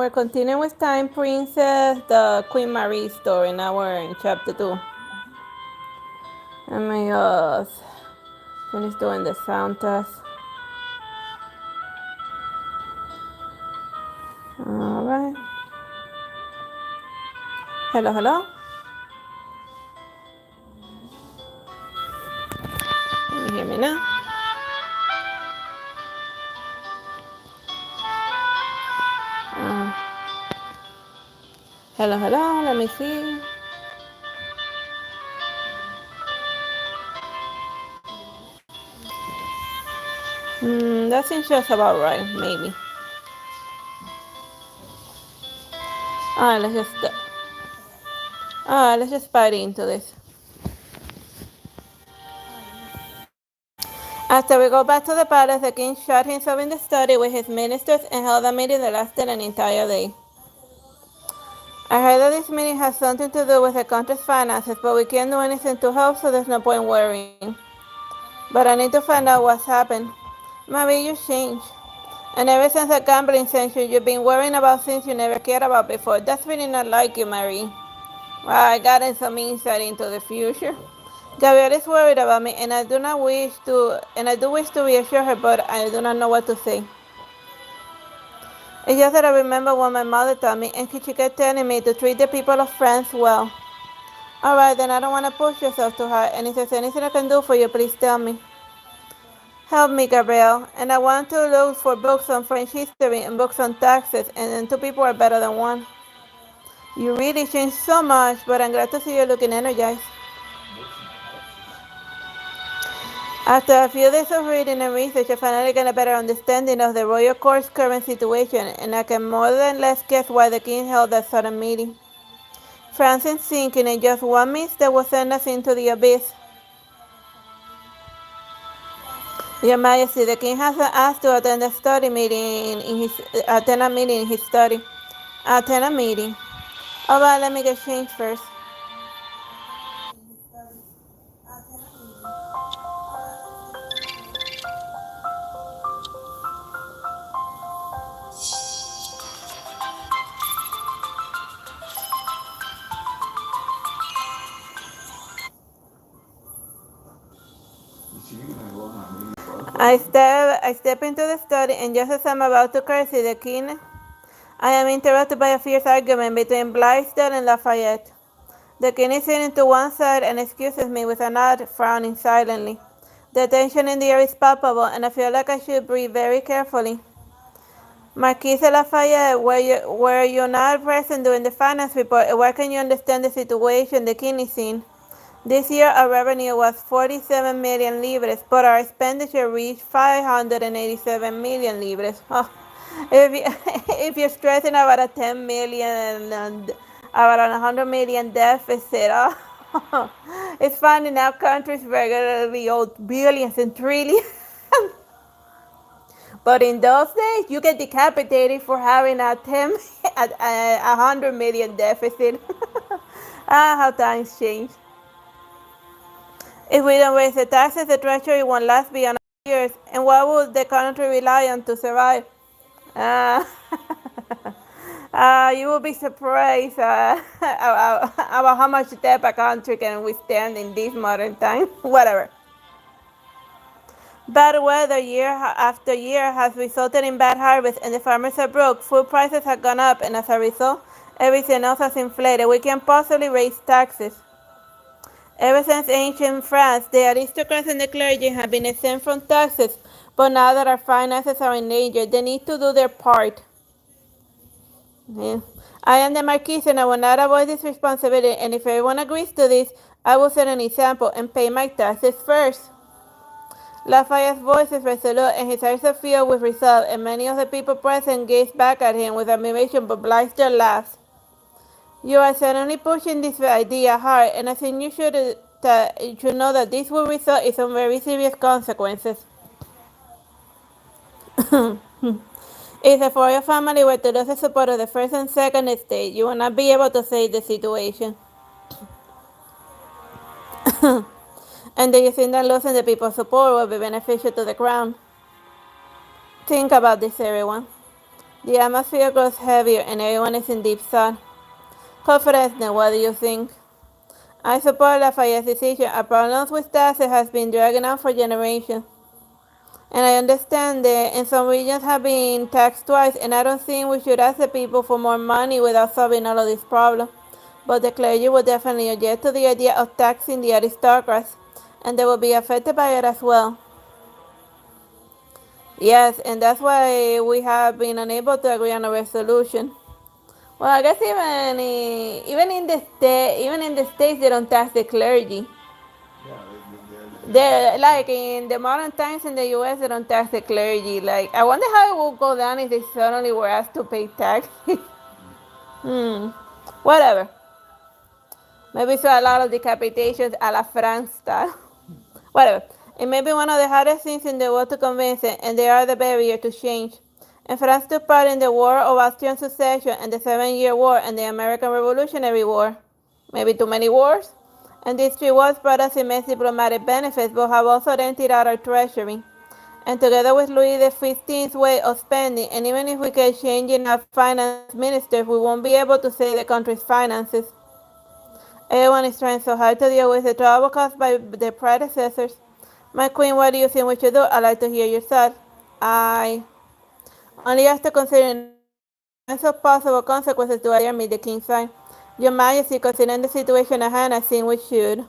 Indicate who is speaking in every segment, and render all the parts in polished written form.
Speaker 1: we're continuing with Time Princess, the Queen Marie story. Now we're in chapter 2. Let me finish doing the sound test. Alright. Hello, hello. Can you hear me now? Hello, hello. Let me see. That seems just about right, maybe. Alright, let's just bite into this. After we go back to the palace, the king shut himself in the study with his ministers and held a meeting that lasted an entire day. I heard that this meeting has something to do with the country's finances, but we can't do anything to help, so there's no point worrying. But I need to find out what's happened. Maybe you changed. And ever since the gambling century, you've been worrying about things you never cared about before. That's really not like you, Marie. Well, I got some insight into the future. Gabrielle is worried about me, and I do wish to reassure her, but I do not know what to say. It's just that I remember what my mother told me, and she kept telling me to treat the people of France well. Alright, then I don't want to push yourself too hard, and if there's anything I can do for you, please tell me. Help me, Gabrielle, and I want to look for books on French history and books on taxes, and then two people are better than one. You really changed so much, but I'm glad to see you looking energized. After a few days of reading and research, I finally got a better understanding of the royal court's current situation, and I can more than less guess why the king held that sudden meeting. France is sinking, and just one mistake will send us into the abyss. Your Majesty, the king has asked to attend a meeting in his study. Attend a meeting. Alright, let me get changed first. I step into the study, and just as I'm about to curtsy the king, I am interrupted by a fierce argument between Blaisdell and Lafayette. The king is sitting to one side and excuses me with a nod, frowning silently. The tension in the air is palpable, and I feel like I should breathe very carefully. Marquise Lafayette, were you not present during the finance report? Why can you understand the situation the king is in? This year, our revenue was 47 million livres, but our expenditure reached 587 million livres. Oh, if you're stressing about a 10 million and about a 100 million deficit, oh, it's funny now countries regularly owe billions and trillions. But in those days, you get decapitated for having a 100 million deficit. How times change. If we don't raise the taxes, the treasury won't last beyond years. And what would the country rely on to survive? You will be surprised about how much debt a country can withstand in this modern time. Whatever. Bad weather year after year has resulted in bad harvests, and the farmers are broke. Food prices have gone up, and as a result, everything else has inflated. We can't possibly raise taxes. Ever since ancient France, the aristocrats and the clergy have been exempt from taxes, but now that our finances are in danger, they need to do their part. Yeah. I am the Marquise, and I will not avoid this responsibility, and if everyone agrees to this, I will set an example and pay my taxes first. Lafayette's voice is resolute, and his eyes are filled with resolve, and many of the people present gaze back at him with admiration, but Blaisdell laughs. You are certainly pushing this idea hard, and I think you should know that this will result in some very serious consequences. If the royal family were to lose the support of the first and second estate, you will not be able to save the situation. And do you think that losing the people's support will be beneficial to the crown? Think about this, everyone. The atmosphere grows heavier and everyone is in deep thought. Conference, what do you think? I support Lafayette's decision. A problem with taxes has been dragging on for generations. And I understand that in some regions have been taxed twice, and I don't think we should ask the people for more money without solving all of these problems. But the clergy will definitely object to the idea of taxing the aristocrats, and they will be affected by it as well. Yes, and that's why we have been unable to agree on a resolution. Well, I guess even in the states they don't tax the clergy. They like in the modern times in the U.S. they don't tax the clergy. Like I wonder how it will go down if they suddenly were asked to pay tax. Whatever. Maybe so a lot of decapitations a la France style. Whatever. It may be one of the hardest things in the world to convince them, and they are the barrier to change. And France took part in the War of Austrian Succession and the 7-Year War and the American Revolutionary War. Maybe too many wars? And these 3 wars brought us immense diplomatic benefits, but have also emptied out our treasury. And together with Louis XV's way of spending, and even if we can change in our finance ministers, we won't be able to save the country's finances. Everyone is trying so hard to deal with the trouble caused by their predecessors. My queen, what do you think we should do? I'd like to hear your thoughts. I only have to consider of possible consequences to adhere me, the king sign. Your Majesty, considering the situation at hand, I think we should.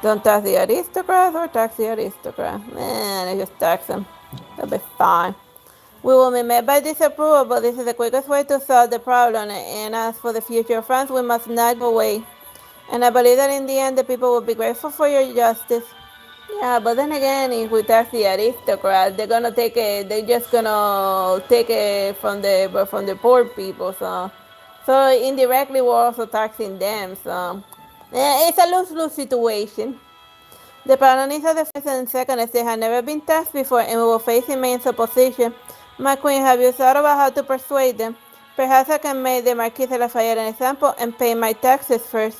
Speaker 1: Don't tax the aristocrats or tax the aristocrats. Man, just tax them. That'll be fine. We will be met by disapproval, but this is the quickest way to solve the problem. And as for the future of France, we must not go away. And I believe that in the end, the people will be grateful for your justice. Yeah, but then again, if we tax the aristocrats, they're gonna take it. They're just gonna take it from the poor people. So indirectly, we're also taxing them. So it's a lose-lose situation. The problem is that the first and second estate have never been taxed before, and we will face immense opposition. My queen, have you thought about how to persuade them? Perhaps I can make the Marquis de Lafayette an example and pay my taxes first.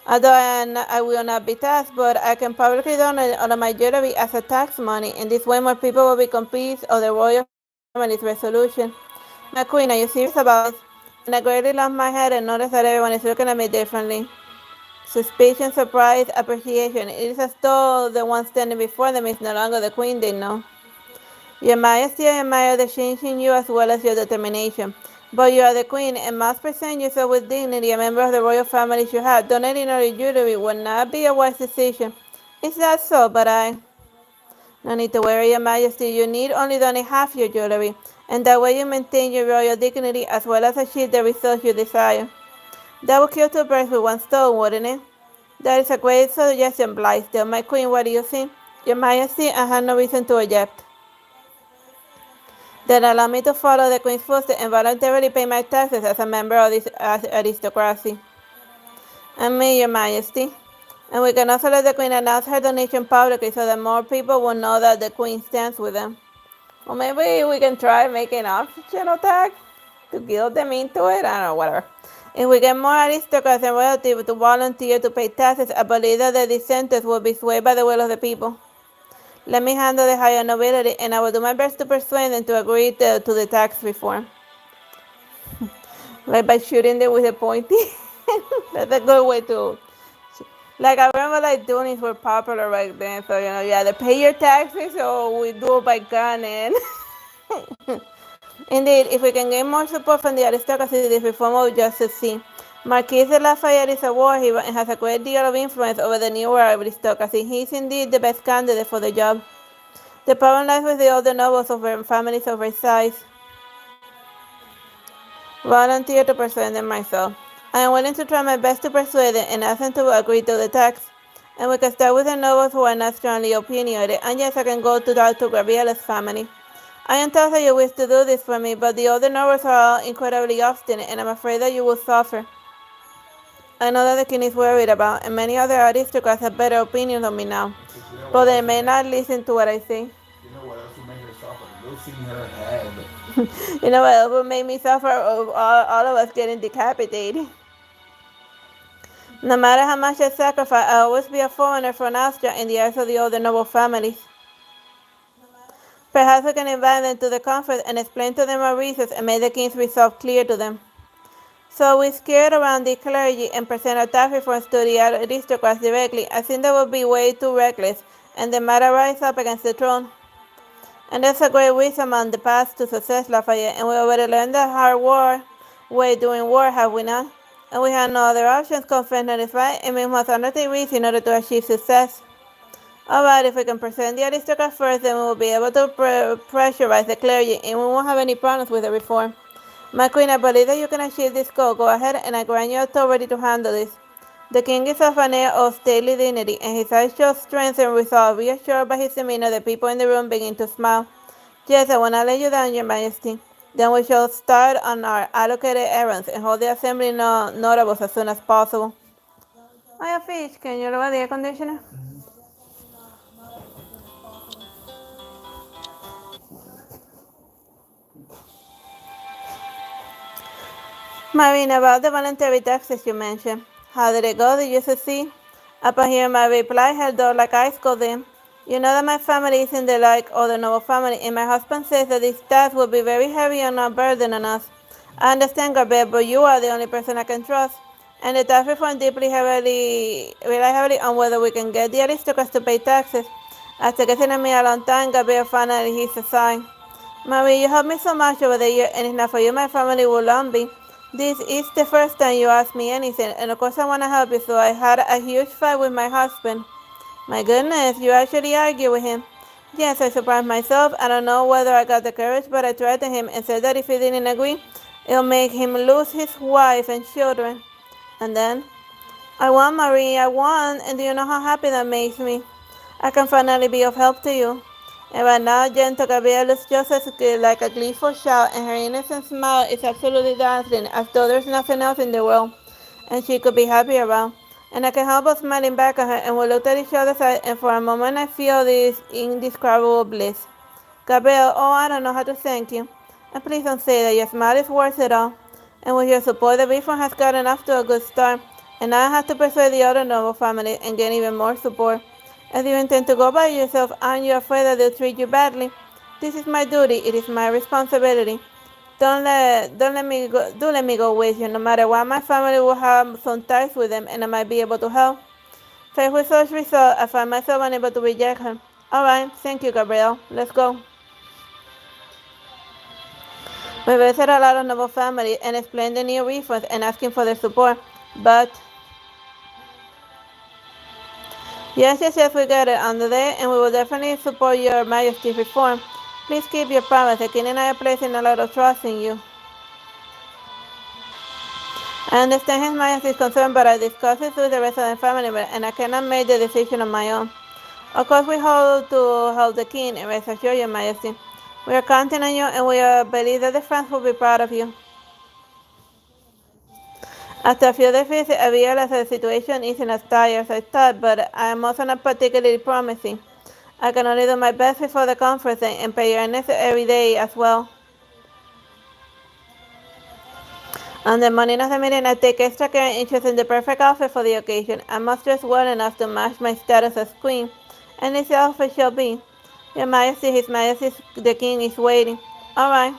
Speaker 1: Although I will not be taxed, but I can publicly donate all of my jewelry as a tax money, and this way more people will be convinced of the royal family's resolution. My queen, are you serious about this? And I greatly lost my head and noticed that everyone is looking at me differently. Suspicion, surprise, appreciation. It is as though the one standing before them is no longer the queen they know. Your Majesty, I admire the change in you as well as your determination. But you are the queen and must present yourself with dignity. A member of the royal family should have. Donating all your jewelry would not be a wise decision. It's not so, but no need to worry, Your Majesty. You need only donate half your jewelry, and that way you maintain your royal dignity as well as achieve the results you desire. That would kill 2 birds with 1 stone, wouldn't it? That is a great suggestion, Blithedale. My queen, what do you think? Your Majesty, I have no reason to object. Then allow me to follow the queen's footsteps and voluntarily pay my taxes as a member of this aristocracy. And me, Your Majesty. And we can also let the queen announce her donation publicly so that more people will know that the queen stands with them. Or maybe we can try making optional tax to guilt them into it. I don't know, whatever. If we get more aristocrats and royalty to volunteer to pay taxes, I believe that the dissenters will be swayed by the will of the people. Let me handle the higher nobility, and I will do my best to persuade them to agree to the tax reform. Like by shooting them with a pointy. That's a good way to. Like I remember, like Doonies were popular back then, so you either pay your taxes or we do it by gun. And indeed, if we can gain more support from the aristocracy, this reform will just succeed. Marquis de Lafayette is a war hero and has a great deal of influence over the newer aristocracy. He is indeed the best candidate for the job. The problem lies with the older nobles of families of Versailles. Volunteer to persuade them myself. I am willing to try my best to persuade them and ask them to agree to the tax. And we can start with the nobles who are not strongly opinionated. And yes, I can go to talk to Gabriella's family. I am told that you wish to do this for me, but the other nobles are all incredibly obstinate, and I'm afraid that you will suffer. I know that the king is worried about, and many other aristocrats have better opinions of me now, but they may not listen to what I say.
Speaker 2: You know what else will make her suffer? Losing her head.
Speaker 1: You know what else will make me suffer? All of us getting decapitated. No matter how much I sacrifice, I'll always be a foreigner from Austria in the eyes of the other noble families. Perhaps we can invite them to the conference and explain to them our reasons and make the king's resolve clear to them. So we scared around the clergy and present our tax reforms to the aristocrats directly. I think that would be way too reckless, and they might rise up against the throne. And there's a great wisdom on the path to success, Lafayette, and we already learned the hard way during war, have we not? And we have no other options, confess not is right, and we must undertake risks in order to achieve success. Alright, if we can present the aristocrats first, then we will be able to pressurize the clergy, and we won't have any problems with the reform. My queen, I believe that you can achieve this goal. Go ahead, and I grant you authority to handle this. The king is of an air of stately dignity, and his eyes show strength and resolve. Reassured by his demeanor, the people in the room begin to smile. Yes, I will not let you down, your majesty. Then we shall start on our allocated errands and hold the assembly notables as soon as possible. I have fish. Can you lower the air conditioner? Marina, about the voluntary taxes you mentioned. How did it go? Did you succeed? Upon hearing my reply, her door like ice cold in. You know that my family isn't the like other noble family, and my husband says that this task will be very heavy and a burden on us. I understand, Garbet, but you are the only person I can trust. And the tax reform rely heavily on whether we can get the aristocrats to pay taxes. Hasta que se me a long time, Garbet finally he's a sign. Marie, you helped me so much over the years, and if not for you, my family would long be. This is the first time you asked me anything, and of course I want to help you, so I had a huge fight with my husband. My goodness, you actually argue with him. Yes, I surprised myself. I don't know whether I got the courage, but I threatened him and said that if he didn't agree, it'll make him lose his wife and children. And then, I won, Marie, I won, and do you know how happy that makes me? I can finally be of help to you. And right now, Jen Gabriel looks just as good, like a gleeful shout, and her innocent smile is absolutely dazzling, as though there's nothing else in the world, and she could be happy about. And I can help but smiling back at her, and we looked at each other's eyes, and for a moment I feel this indescribable bliss. Gabriel, oh, I don't know how to thank you. And please don't say that your smile is worth it all. And with your support, the reform has gotten off to a good start, and now I have to persuade the other noble family and get even more support. As you intend to go by yourself, aren't you afraid that they'll treat you badly? This is my duty. It is my responsibility. Do let me go with you. No matter what, my family will have some ties with them, and I might be able to help. Faced with such result, I find myself unable to reject her. All right, thank you, Gabriel. Let's go. We visited a lot of noble families and explained the new reforms and asking for their support, but yes, we got it on the day, and we will definitely support your majesty's reform. Please keep your promise. The king and I are placing a lot of trust in you. I understand his majesty's concern, but I discussed it with the rest of the family, and I cannot make the decision on my own. Of course, we hold to help the king, and rest assured, your majesty. We are counting on you, and we believe that the France will be proud of you. After a few days visit, I realized that the situation isn't as dire as I thought, but I am also not particularly promising. I can only do my best before the conference and pay earnest every day as well. On the morning of the meeting, I take extra care and interest in the perfect outfit for the occasion. I must dress well enough to match my status as queen, and this outfit shall be. Your Majesty, His Majesty, the King is waiting. All right.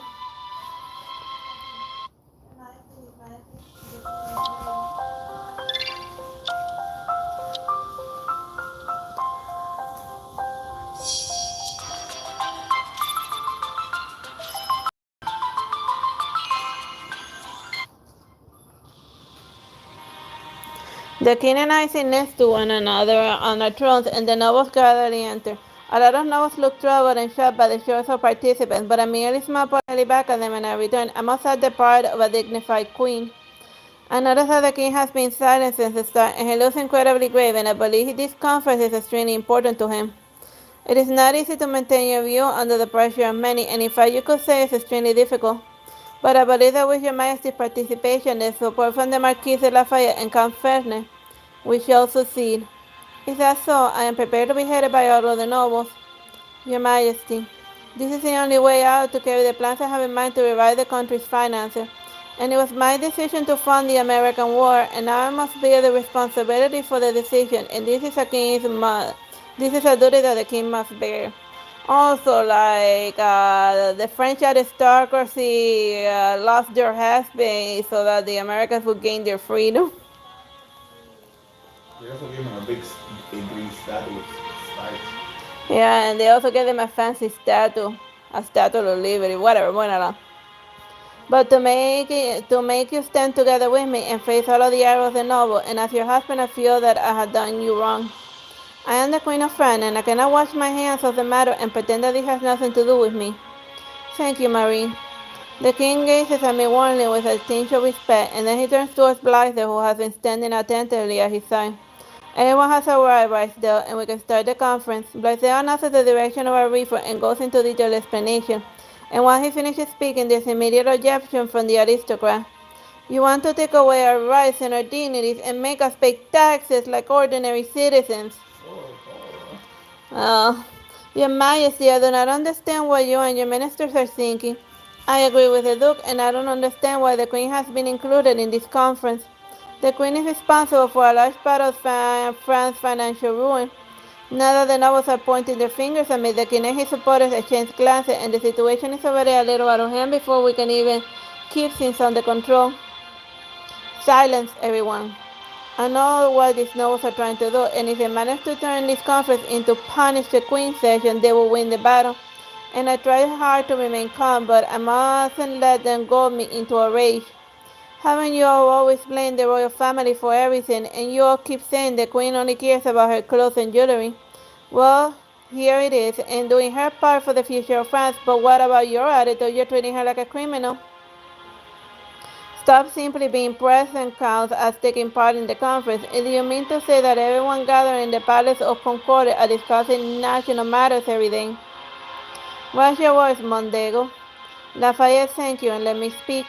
Speaker 1: The king and I sit next to one another on our thrones, and the nobles gradually enter. A lot of nobles look troubled and shocked by the shores of participants, but I merely smile politely back at them and I return. I must have the part of a dignified queen. I notice that the king has been silent since the start, and he looks incredibly grave, and I believe this conference is extremely important to him. It is not easy to maintain your view under the pressure of many, and in fact you could say it's extremely difficult. But I believe that with your Majesty's participation, the support from the Marquis de Lafayette and Count Ferney, we shall succeed. If that's so, I am prepared to be headed by all of the nobles. Your Majesty, this is the only way out to carry the plans I have in mind to revive the country's finances. And it was my decision to fund the American war, and now I must bear the responsibility for the decision, and this is a duty that the king must bear. Also, like the French aristocracy lost their husband so that the Americans would gain their freedom.
Speaker 2: They also gave him a big green statue with stripes.
Speaker 1: Yeah, and they also gave them a fancy statue, a statue of liberty, whatever, bueno, but to make you stand together with me and face all of the arrows and noble, and as your husband I feel that I have done you wrong. I am the Queen of France, and I cannot wash my hands of the matter and pretend that it has nothing to do with me. Thank you, Marie. The king gazes at me warmly with a tinge of respect, and then he turns towards Blythe, who has been standing attentively at his side. Everyone has arrived, Blaisdell, and we can start the conference. Blaisdell announces the direction of our reefer and goes into detailed explanation. And while he finishes speaking, there's immediate objection from the aristocrat. You want to take away our rights and our dignities and make us pay taxes like ordinary citizens. Oh, Your Majesty, I do not understand what you and your ministers are thinking. I agree with the Duke, and I don't understand why the Queen has been included in this conference. The Queen is responsible for a large part of France's financial ruin. Now that the nobles are pointing their fingers at me, the King and his supporters exchange glances, and the situation is already a little out of hand before we can even keep things under control. Silence, everyone. I know what these nobles are trying to do, and if they manage to turn this conference into punish the Queen session, they will win the battle. And I try hard to remain calm, but I mustn't let them goad me into a rage. Haven't you all always blamed the royal family for everything, and you all keep saying the Queen only cares about her clothes and jewelry? Well, here it is, and doing her part for the future of France, but what about your attitude? You're treating her like a criminal. Stop simply being present counts as taking part in the conference. Do you mean to say that everyone gathered in the Palace of Concordia are discussing national matters every day? Watch your words, Mondego. Lafayette, thank you, and let me speak.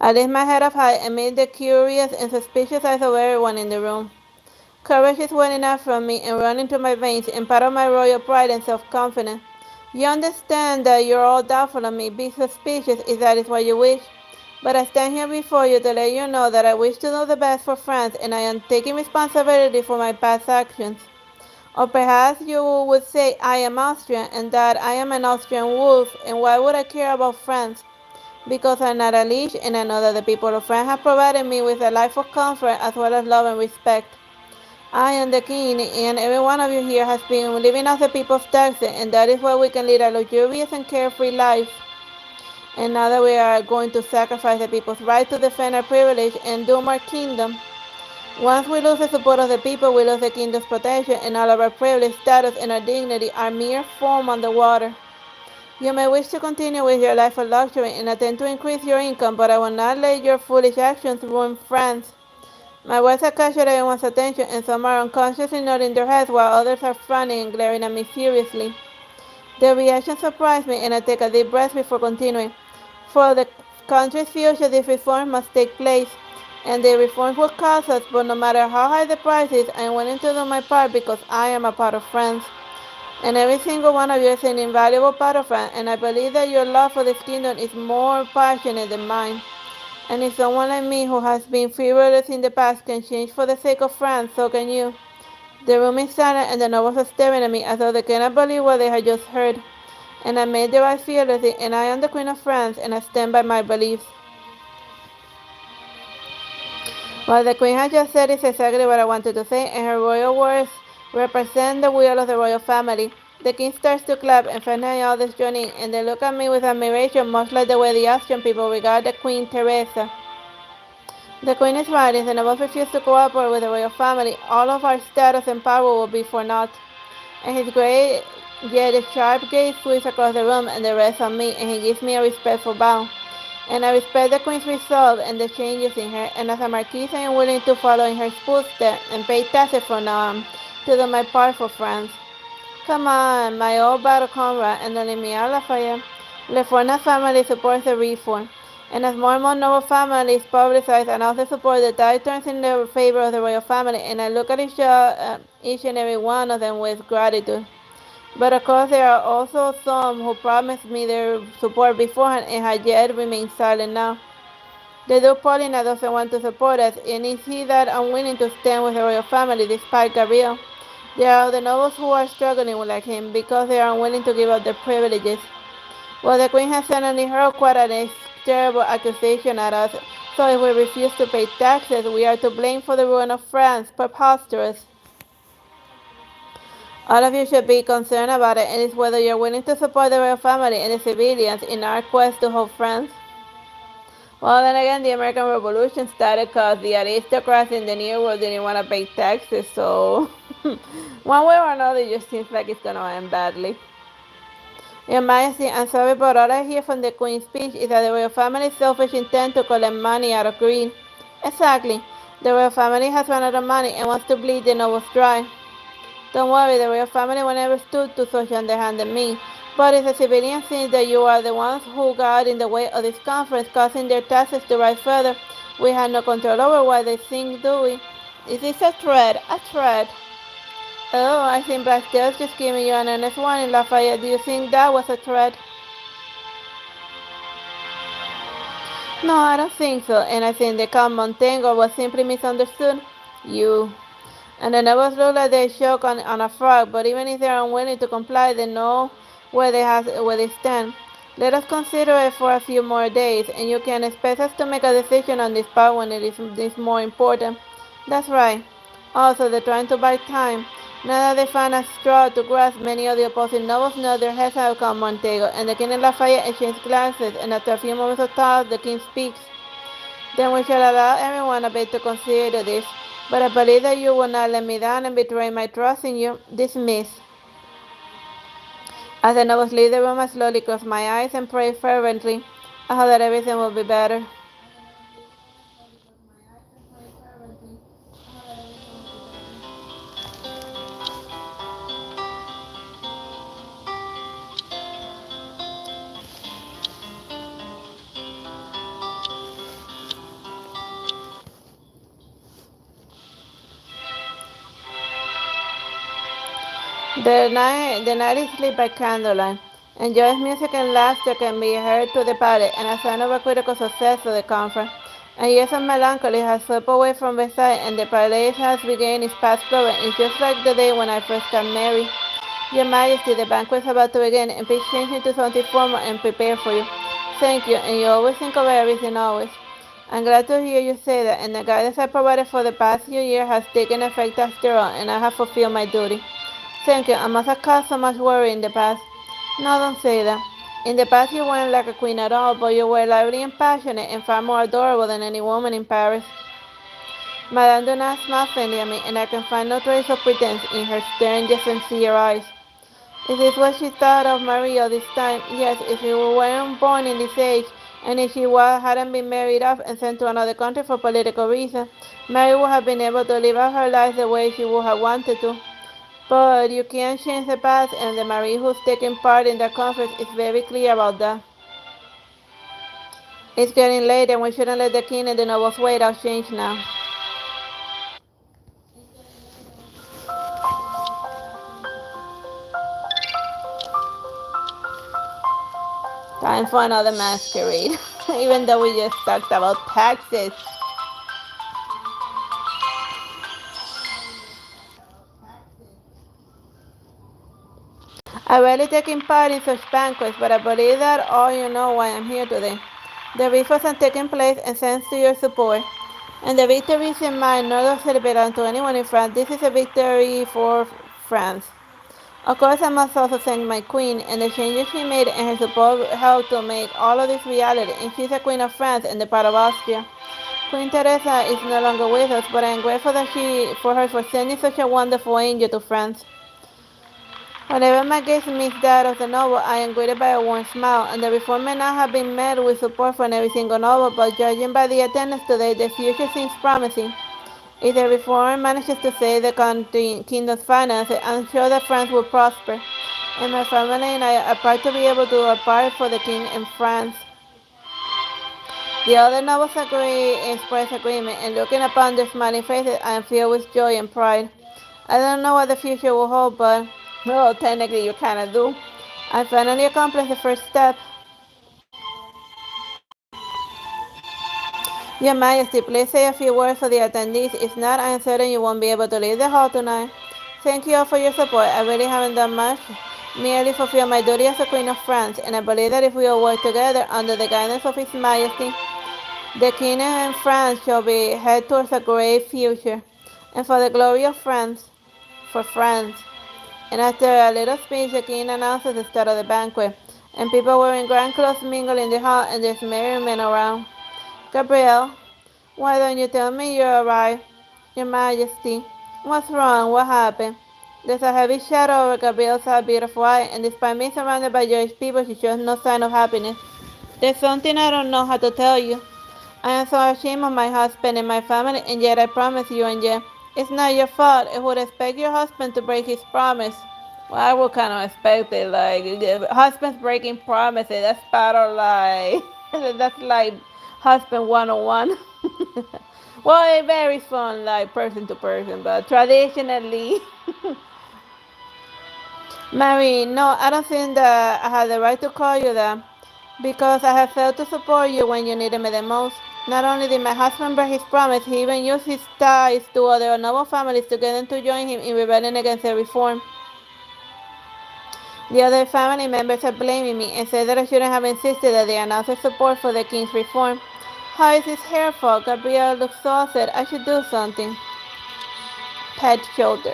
Speaker 1: I lift my head up high and meet the curious and suspicious eyes of everyone in the room. Courage is welling up from me and running through my veins, and part of my royal pride and self-confidence. You understand that you're all doubtful of me, be suspicious if that is what you wish. But I stand here before you to let you know that I wish to do the best for France, and I am taking responsibility for my past actions. Or perhaps you would say I am Austrian and that I am an Austrian wolf, and why would I care about France? Because I'm not a leech, and I know that the people of France have provided me with a life of comfort as well as love and respect. I am the king, and every one of you here has been living off the people's taxes, and that is why we can lead a luxurious and carefree life. And now that we are going to sacrifice the people's right to defend our privilege and doom our kingdom, once we lose the support of the people, we lose the kingdom's protection, and all of our privilege, status, and our dignity are mere foam on the water. You may wish to continue with your life of luxury and attempt to increase your income, but I will not let your foolish actions ruin France. My words have captured everyone's attention, and some are unconsciously nodding their heads while others are frowning and glaring at me furiously. Their reaction surprised me, and I take a deep breath before continuing. For the country's future, these reforms must take place, and the reforms will cost us, but no matter how high the price is, I am willing to do my part because I am a part of France. And every single one of you is an invaluable part of France, and I believe that your love for this kingdom is more passionate than mine. And if someone like me who has been frivolous in the past can change for the sake of France, so can you. The room is silent and the nobles are staring at me as though they cannot believe what they had just heard. And I made their eyes fearlessly, and I am the Queen of France, and I stand by my beliefs. What the Queen has just said is exactly what I wanted to say, and her royal words represent the will of the royal family. The King starts to clap, and Fernand and others join in, and they look at me with admiration, much like the way the Austrian people regard the Queen Teresa. The Queen is right. If the nobles refuse to cooperate with the royal family, all of our status and power will be for naught. And his great yet sharp gaze sweeps across the room and the rest on me, and he gives me a respectful bow. And I respect the Queen's resolve and the changes in her, and as a Marquise I am willing to follow in her footsteps and pay taxes from now on to do my part for France. Come on, my old battle comrade, and don't leave me out, Lafayette. Le Fournet family supports the reform. And as more and more noble families publicize and also support, the tide turns in the favor of the royal family, and I look at each and every one of them with gratitude. But of course, there are also some who promised me their support beforehand and have yet remained silent now. The Duke Paulina doesn't want to support us, and is he that unwilling to stand with the royal family despite Gabriel? There are the nobles who are struggling like him because they are unwilling to give up their privileges. Well, the Queen has suddenly hurled quite a terrible accusation at us, so if we refuse to pay taxes, we are to blame for the ruin of France. Preposterous. All of you should be concerned about it, and it's whether you're willing to support the royal family and the civilians in our quest to hold France. Well, then again, the American Revolution started because the aristocrats in the New World didn't want to pay taxes, so one way or another, it just seems like it's going to end badly. Your Majesty, I'm sorry, but all I hear from the Queen's speech is that the royal family's selfish intent to collect money out of greed. Exactly. The royal family has run out of money and wants to bleed the nobles dry. Don't worry, the royal family will never stood to such underhanded means. But if the civilians think that you are the ones who got in the way of this conference, causing their taxes to rise further, we have no control over what they think, do we? Is this a threat? A threat? Oh, I think Bastil's just giving you an earnest warning, Lafayette. Do you think that was a threat? No, I don't think so, and I think the Count Montengo was simply misunderstood. You. And the nobles look like they choke on a frog, but even if they are unwilling to comply, they know where they stand. Let us consider it for a few more days, and you can expect us to make a decision on this part when it is more important. That's right. Also, they're trying to buy time. Now that they find a straw to grasp, many of the opposing nobles nod their heads at Count Montego, and the king and Lafayette exchange glances, and after a few moments of thought, the king speaks. Then we shall allow everyone a bit to consider this, but I believe that you will not let me down and betray my trust in you. Dismiss. As the nobles leave the room, I slowly close my eyes and pray fervently. I hope that everything will be better. The night is lit by candlelight, and joyous music and laughter can be heard to the palace, and a sign of a critical success of the conference. And years of melancholy has swept away from Versailles, and the palace has regained its past glory. It's just like the day when I first got married. Your Majesty, the banquet is about to begin, and please change into something formal and prepare for you. Thank you, and you always think of everything, always. I'm glad to hear you say that, and the guidance I provided for the past few years has taken effect after all, and I have fulfilled my duty. Thank you. I must have caused so much worry in the past. No, don't say that. In the past, you weren't like a queen at all, but you were lively and passionate and far more adorable than any woman in Paris. Madame do not smile faintly at me, and I can find no trace of pretense in her stern yet sincere eyes. Is this what she thought of Marie all this time? Yes, if she weren't born in this age, and if she hadn't been married off and sent to another country for political reasons, Mary would have been able to live out her life the way she would have wanted to. But you can't change the past, and the Marie who's taking part in the conference is very clear about that. It's getting late, and we shouldn't let the king and the nobles wait. I'll change now. Time for another masquerade. Even though we just talked about taxes. I rarely taking part in such banquets, but I believe that all you know why I'm here today. The rituals are taking place and thanks to your support. And the victory is in mine, nor does it belong to anyone in France. This is a victory for France. Of course, I must also thank my queen, and the changes she made and her support helped to make all of this reality. And she's a queen of France and the part of Austria. Queen Teresa is no longer with us, but I am grateful for her for sending such a wonderful angel to France. Whenever my gaze meets that of the noble, I am greeted by a warm smile, and the reform may not have been met with support from every single noble, but judging by the attendance today, the future seems promising. If the reform manages to save the kingdom's finances, I'm sure that France will prosper, and my family and I are proud to be able to do our part for the king and France. The other nobles express agreement, and looking upon their smiling faces, I am filled with joy and pride. I don't know what the future will hold, but, well, technically you kind of do. I finally accomplished the first step. Your Majesty, please say a few words for the attendees. If not, I am certain you won't be able to leave the hall tonight. Thank you all for your support. I really haven't done much. Merely fulfill my duty as a Queen of France, and I believe that if we all work together under the guidance of His Majesty, the King and France shall be head towards a great future. And for the glory of France, for France. And after a little speech, the King announces the start of the banquet, and people wearing grand clothes mingle in the hall, and there's merriment around. Gabrielle, why don't you tell me you arrived? Your Majesty, what's wrong? What happened? There's a heavy shadow over Gabrielle's beautiful eye, and despite being surrounded by Jewish people, she shows no sign of happiness. There's something I don't know how to tell you. I am so ashamed of my husband and my family, and yet I promise you, and yet it's not your fault. I would expect your husband to break his promise. Well, I would kind of expect it, like, husbands breaking promises. That's part of, like, that's like husband 101. Well, it varies from, like, person to person, but traditionally, Mary, no, I don't think that I have the right to call you that because I have failed to support you when you needed me the most. Not only did my husband break his promise, he even used his ties to other noble families to get them to join him in rebelling against the reform. The other family members are blaming me and say that I shouldn't have insisted that they announce their support for the king's reform. How is this her fault? Gabrielle looks so upset. I should do something. Pet shoulder.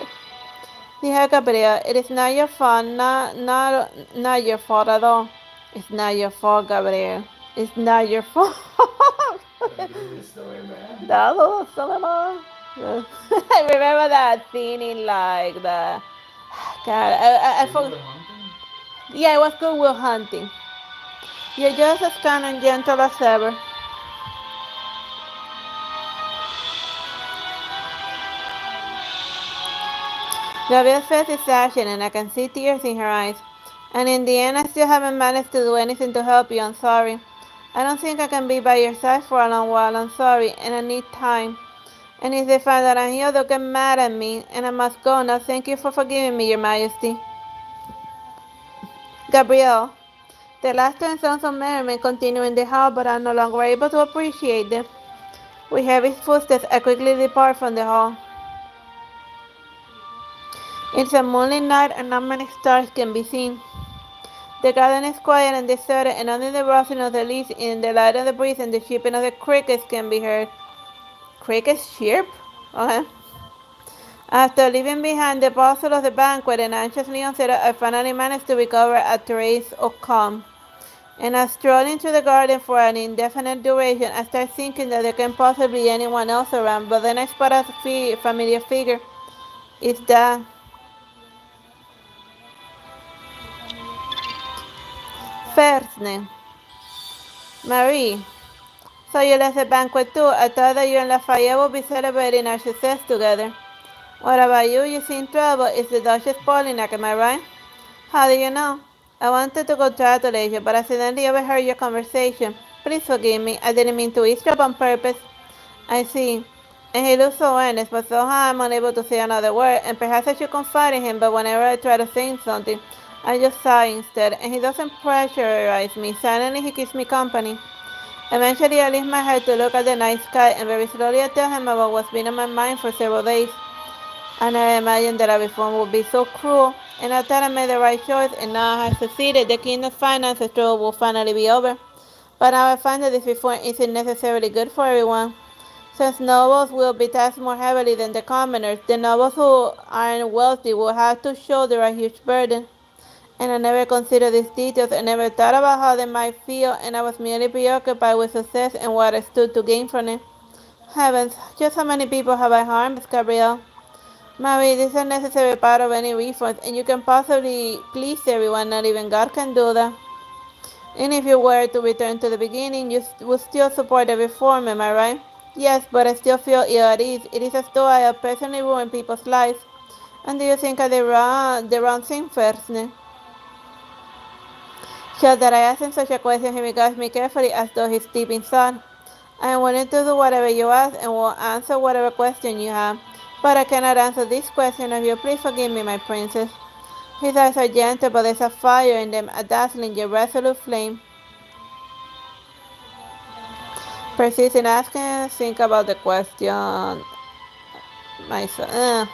Speaker 1: Dear Gabriel, it is not your fault, not your fault at all. It's not your fault, Gabriel. It's not your fault. That little cinema. I remember that scene in like the. God, I forgot. Yeah, it was Good Will Hunting. You're just as kind and gentle as ever. Gabriel's face is ashen and I can see tears in her eyes. And in the end, I still haven't managed to do anything to help you. I'm sorry. I don't think I can be by your side for a long while. I'm sorry, and I need time. And if they find that I'm here, they'll get mad at me, and I must go now. Thank you for forgiving me, Your Majesty. Gabrielle, the laughter and sounds of merriment continue in the hall, but I'm no longer able to appreciate them. With heavy footsteps, I quickly depart from the hall. It's a moonlit night, and not many stars can be seen. The garden is quiet and deserted, and only the rustling of the leaves in the light of the breeze and the chirping of the crickets can be heard. Crickets chirp? Okay. After leaving behind the bustle of the banquet and anxiously unsettled, I finally managed to recover a trace of calm. And as strolling through the garden for an indefinite duration, I start thinking that there can possibly be anyone else around, but then I spot a familiar figure. It's that first name, Marie. So you left the banquet too. I thought that you and Lafayette would be celebrating our success together. What about you? You seem trouble. It's the Duchess Polignac, am I right? How do you know? I wanted to congratulate you, but accidentally overheard your conversation. Please forgive me. I didn't mean to eavesdrop on purpose. I see. And he looks so earnest, but somehow I'm unable to say another word, and perhaps I should confide in him, but whenever I try to say something, I just sigh instead, and he doesn't pressurize me. Silently, he keeps me company. Eventually, I lift my head to look at the night sky, and very slowly I tell him about what's been on my mind for several days. I never imagined that a reform would be so cruel, and I thought I made the right choice, and now I have succeeded. The kingdom's finances struggle will finally be over. But now I find that this reform isn't necessarily good for everyone. Since nobles will be taxed more heavily than the commoners, the nobles who aren't wealthy will have to shoulder a huge burden. And I never considered these details and never thought about how they might feel, and I was merely preoccupied with success and what I stood to gain from it. Heavens, just how many people have I harmed, Gabrielle? Marie, this is a necessary part of any reforms, and you can possibly please everyone, not even God can do that. And if you were to return to the beginning, you would still support the reform, am I right? Yes, but I still feel ill at ease. It is as though I have personally ruined people's lives. And do you think I did the wrong thing first? Shows that I asked him such a question, he regards me carefully as though he's deep in thought. I am willing to do whatever you ask and will answer whatever question you have. But I cannot answer this question of you. Please forgive me, my princess. His eyes are gentle, but there's a fire in them, a dazzling yet resolute flame. Persist in asking, think about the question myself.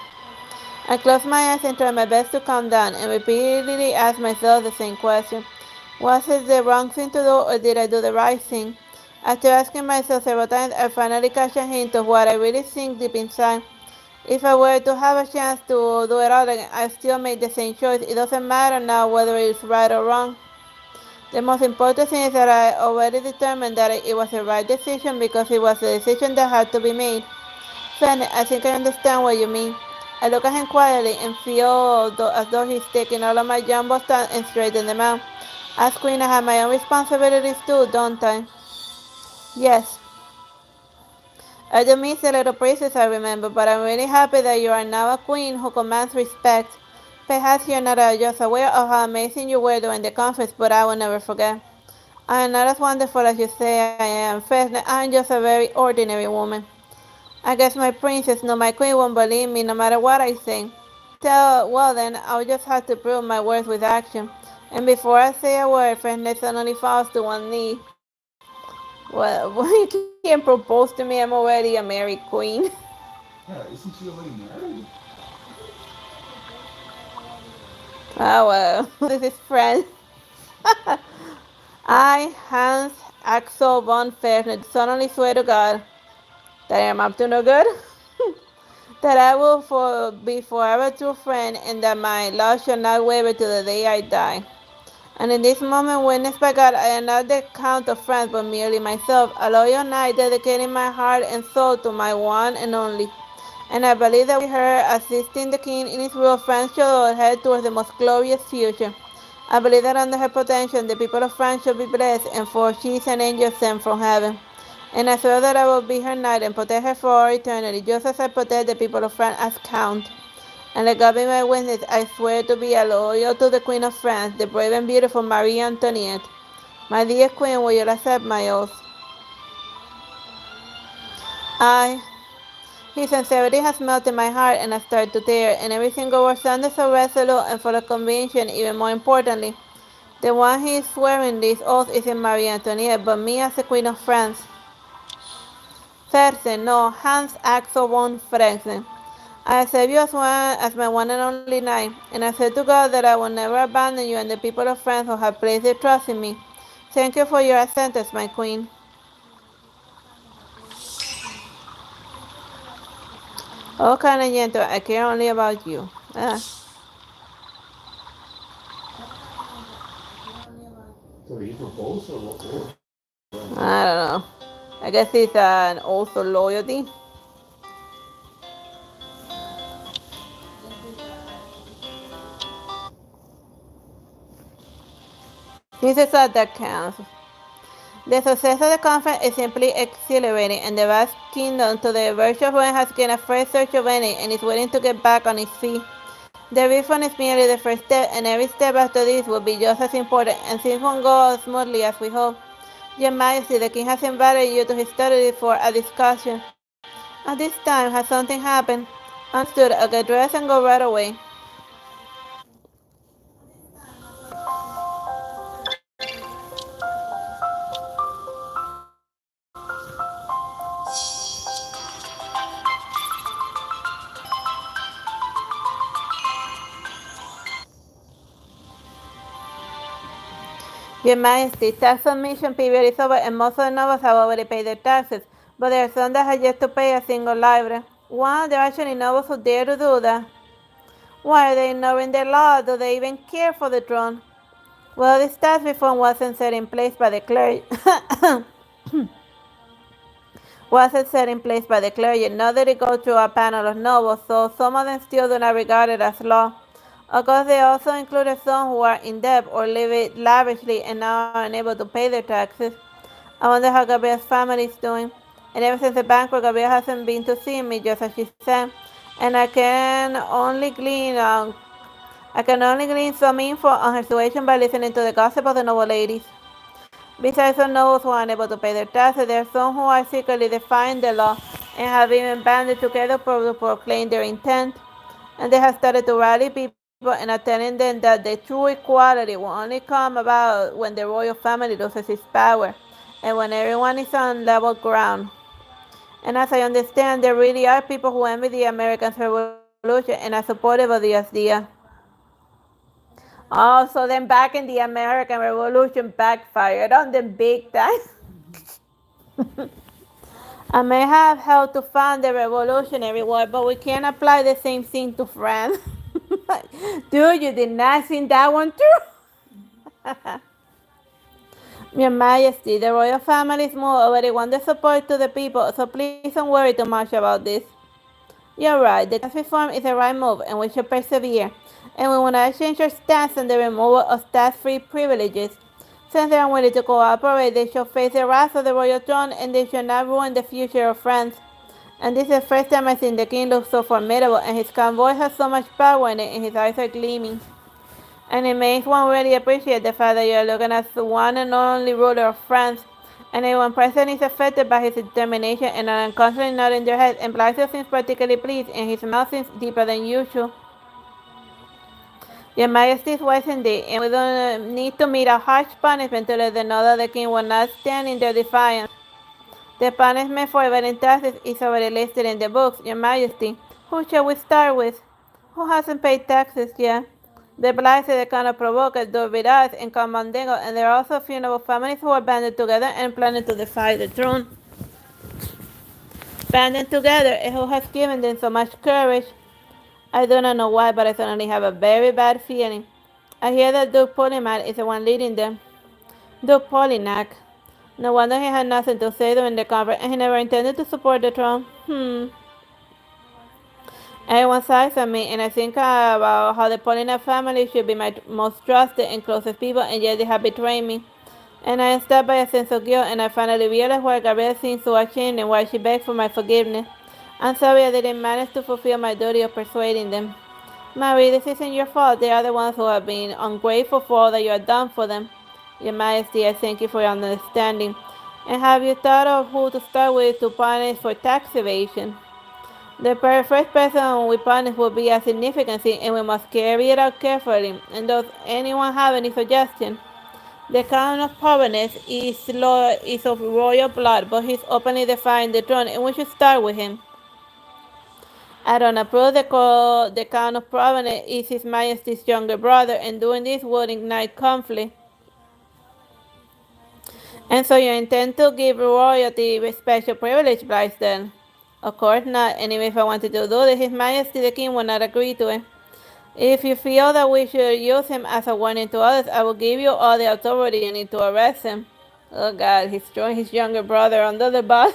Speaker 1: I close my eyes and try my best to calm down and repeatedly ask myself the same question. Was it the wrong thing to do or did I do the right thing? After asking myself several times, I finally catch a hint of what I really think deep inside. If I were to have a chance to do it all again, I still make the same choice. It doesn't matter now whether it's right or wrong. The most important thing is that I already determined that it was the right decision because it was the decision that had to be made. Fanny, I think I understand what you mean. I look at him quietly and feel as though he's taking all of my jumbo stuff and straighten them out. As queen, I have my own responsibilities too, don't I? Yes. I do miss the little praises I remember, but I'm really happy that you are now a queen who commands respect. Perhaps you're not just aware of how amazing you were during the conference, but I will never forget. I am not as wonderful as you say I am. First, I'm just a very ordinary woman. I guess my princess, no my queen, won't believe me no matter what I say. Well then, I'll just have to prove my worth with action. And before I say a word, Fresnel suddenly falls to one knee. Well, you can't propose to me. I'm already a married queen.
Speaker 2: Yeah, isn't she already married?
Speaker 1: Oh well, this is friends. I, Hans Axel von Fresnel, do solemnly swear to God that I am up to no good, that I will be forever true friend, and that my love shall not waver to the day I die. And in this moment, witnessed by God, I am not the Count of France, but merely myself, a loyal knight dedicating my heart and soul to my one and only. And I believe that with her assisting the king in his rule, France shall head towards the most glorious future. I believe that under her protection, the people of France shall be blessed, and for she is an angel sent from heaven. And I swear that I will be her knight and protect her for all eternity, just as I protect the people of France as count. And let God be my witness, I swear to be loyal to the Queen of France, the brave and beautiful Marie Antoinette. My dear Queen, will you accept my oath? I, his sincerity has melted my heart and I start to tear, and every single word sounded so resolute and full of conviction, even more importantly. The one he is swearing this oath isn't Marie Antoinette, but me as the Queen of France. Fersen, no, Hans Axel von Fersen. I accept you as my one and only knight, and I swear to God that I will never abandon you and the people of France who have placed their trust in me. Thank you for your assent, my queen. Oh, Cariñento, I care only about you.
Speaker 2: So he proposed or what?
Speaker 1: I don't know. I guess it's an also loyalty. This is all that counts. The success of the conference is simply exhilarating, and the vast kingdom to the virtual ruin has gained a fresh search of any and is waiting to get back on its feet. The refund is merely the first step, and every step after this will be just as important, and things won't go as smoothly as we hope. Your Majesty, the King has invited you to his study for a discussion. At this time, has something happened? Understood. I'll get dressed and go right away. Your Majesty, tax submission period is over and most of the nobles have already paid their taxes, but there are some that have yet to pay a single livre. Wow, there are actually nobles who dare to do that. Why are they ignoring the law? Do they even care for the throne? Well, this tax reform wasn't set in place by the clergy. wasn't set in place by the clergy, nor did it go through a panel of nobles, so some of them still do not regard it as law. Of course, they also included some who are in debt or live it lavishly and now are unable to pay their taxes. I wonder how Gabriel's family is doing. And ever since the banquet, Gabriel hasn't been to see me, just as she said. And I can only glean some info on her situation by listening to the gossip of the noble ladies. Besides some nobles who are unable to pay their taxes, there are some who are secretly defying the law and have even banded together to proclaim their intent. And they have started to rally people and are telling them that the true equality will only come about when the royal family loses its power. and when everyone is on level ground. And as I understand, there really are people who envy the American Revolution and are supportive of the idea. Oh, so then back in the American Revolution backfired on them big time. I may have helped to found the Revolutionary War, but we can't apply the same thing to France. Dude, you did not see that one too? Your Majesty, the royal family is moved over. They want the support to the people, so please don't worry too much about this. You're right, the tax reform is the right move, and we should persevere. And we want to change our stance on the removal of tax-free privileges. Since they are willing to cooperate, they should face the wrath of the royal throne, and they should not ruin the future of France. And this is the first time I've seen the king look so formidable, and his calm voice has so much power in it, and his eyes are gleaming. And it makes one really appreciate the fact that you are looking at the one and only ruler of France. And everyone present is affected by his determination and are unconsciously nodding their heads, and Blasio seems particularly pleased, and his mouth seems deeper than usual. Your Majesty is wise indeed, and we don't need to meet a harsh punishment to let them know that the king will not stand in their defiance. The punishment for evading taxes is already listed in the books, Your Majesty. Who shall we start with? Who hasn't paid taxes yet? The Blythe, the Count of Provoca, Dorvidas, and Comandego, and there are also a few noble families who are banded together and planning to defy the throne. Banded together, and who has given them so much courage? I do not know why, but I suddenly have a very bad feeling. I hear that Duke Polymath is the one leading them. Duke Polignac. No wonder he had nothing to say during the conference, and he never intended to support the throne. Everyone sighs at me, and I think about how the Polignac family should be my most trusted and closest people, and yet they have betrayed me. And I am stabbed by a sense of guilt, and I finally realize why Gabrielle seems so ashamed and why she begged for my forgiveness. I'm sorry I didn't manage to fulfill my duty of persuading them. Marie, this isn't your fault. They are the ones who have been ungrateful for all that you have done for them. Your Majesty, I thank you for your understanding. And have you thought of who to start with to punish for tax evasion? The first person we punish will be a significant sin, and we must carry it out carefully. And does anyone have any suggestion? The Count of Protagonist is of royal blood, but he's openly defying the throne, and we should start with him. I don't approve the Count of Protagonist is His Majesty's younger brother, and doing this would ignite conflict. And so you intend to give royalty with special privilege, Bryce, then? Of course not, and even if I wanted to do this, His Majesty the King will not agree to it. If you feel that we should use him as a warning to others, I will give you all the authority you need to arrest him. Oh God, he's throwing his younger brother under the bus.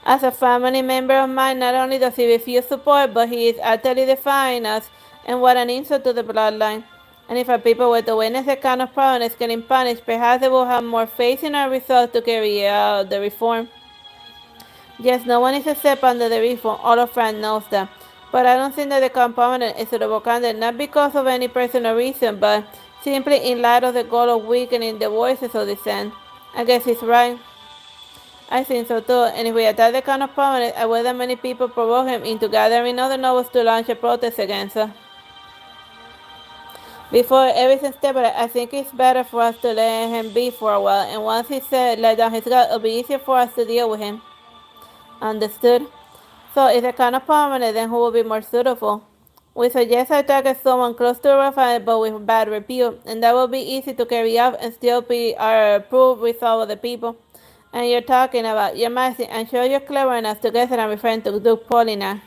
Speaker 1: As a family member of mine, not only does he refuse support, but he is utterly defying us, and what an insult to the bloodline. And if our people were to witness the kind of providence getting punished, perhaps they will have more faith in our resolve to carry out the reform. Yes, no one is except under the reform. All of France knows that. But I don't think that the component is suitable candidate, not because of any personal reason, but simply in light of the goal of weakening the voices of dissent. I guess he's right. I think so too, and if we attack the kind of prominent, I will that many people provoke him into gathering other nobles to launch a protest against us. Before everything stabilizes, I think it's better for us to let him be for a while, and once he's let down his guard, it'll be easier for us to deal with him. Understood? So if the kind of permanent, then who will be more suitable? We suggest I target someone close to Raphael but with bad repute, and that will be easy to carry out and still be our approved resolve of the people. And you're talking about, Your Majesty, I'm sure you're clever enough to guess that I'm referring to Duke Polignac.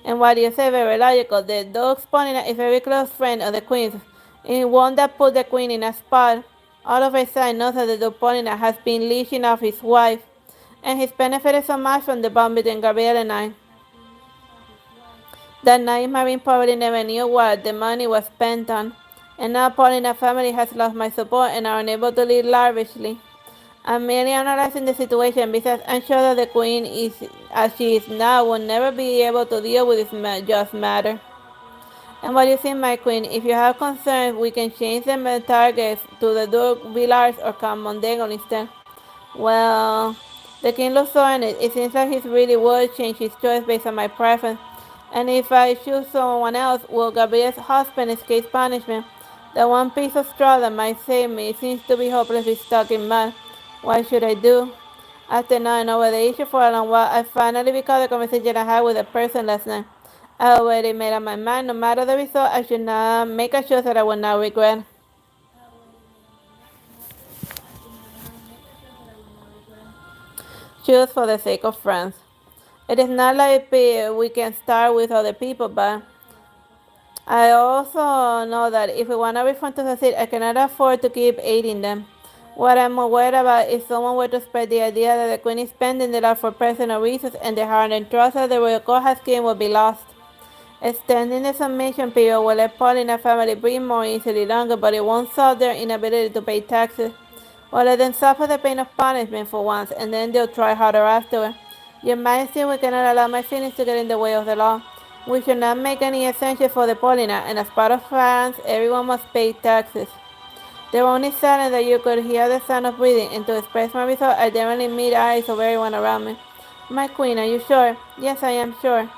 Speaker 1: And what you say very logical, the Duke Polignac is a very close friend of the Queen's, and one that put the Queen in a spot. All of our side knows that the Duke Polignac has been leeching off his wife, and he's benefited so much from the bond between Gabrielle and I. That night Marine probably never knew what the money was spent on, and now Paulina's family has lost my support and are unable to live lavishly. I'm merely analyzing the situation because I'm sure that the Queen, is, as she is now, will never be able to deal with this just matter. And what do you think, my Queen? If you have concerns, we can change the targets to the Duke Villars or Mondego instead. Well, the King looks so earnest. It seems like he really would change his choice based on my preference. And if I choose someone else, will Gabriel's husband escape punishment? The one piece of straw that might save me seems to be hopelessly stuck in mud. What should I do? After knowing over the issue for a long while, I finally recalled the conversation I had with a person last night. I already made up my mind. No matter the result, I should not make a choice that I would not regret. Choose for the sake of friends. It is not like we can start with other people, but I also know that if we want everyone to succeed, I cannot afford to keep aiding them. What I'm worried about is someone were to spread the idea that the Queen is spending the lot for personal reasons and the hard and trust that the royal court has gained will be lost. Extending the submission period will let Paul and her family breathe more easily longer, but it won't solve their inability to pay taxes. Or let them suffer the pain of punishment for once, and then they'll try harder afterward. Your Majesty, we cannot allow my feelings to get in the way of the law. We should not make any exemptions for the Paulina, and as part of France, everyone must pay taxes. The only silence that you could hear the sound of breathing, and to express my result, I definitely meet eyes of everyone around me. My queen, are you sure? Yes, I am sure.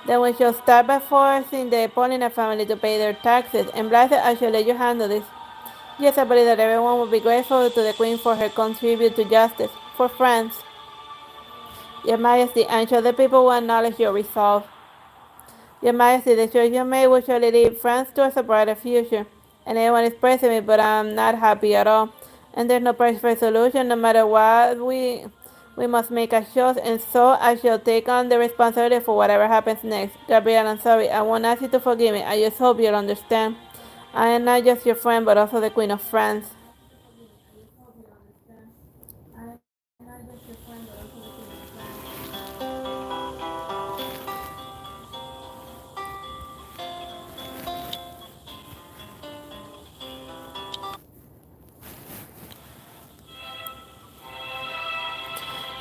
Speaker 1: Then we shall start by forcing the Paulina family to pay their taxes, and Blythe, I shall let you handle this. Yes, I believe that everyone will be grateful to the Queen for her contribute to justice, for France. Your Majesty, I'm sure the people will acknowledge your resolve. Your Majesty, the choice you made will surely lead France towards a brighter future. And everyone is praising me, but I'm not happy at all. And there's no perfect solution, no matter what we must make a choice, and so I shall take on the responsibility for whatever happens next. Gabrielle, I'm sorry, I won't ask you to forgive me. I just hope you'll understand. I am not just your friend, but also the Queen of France.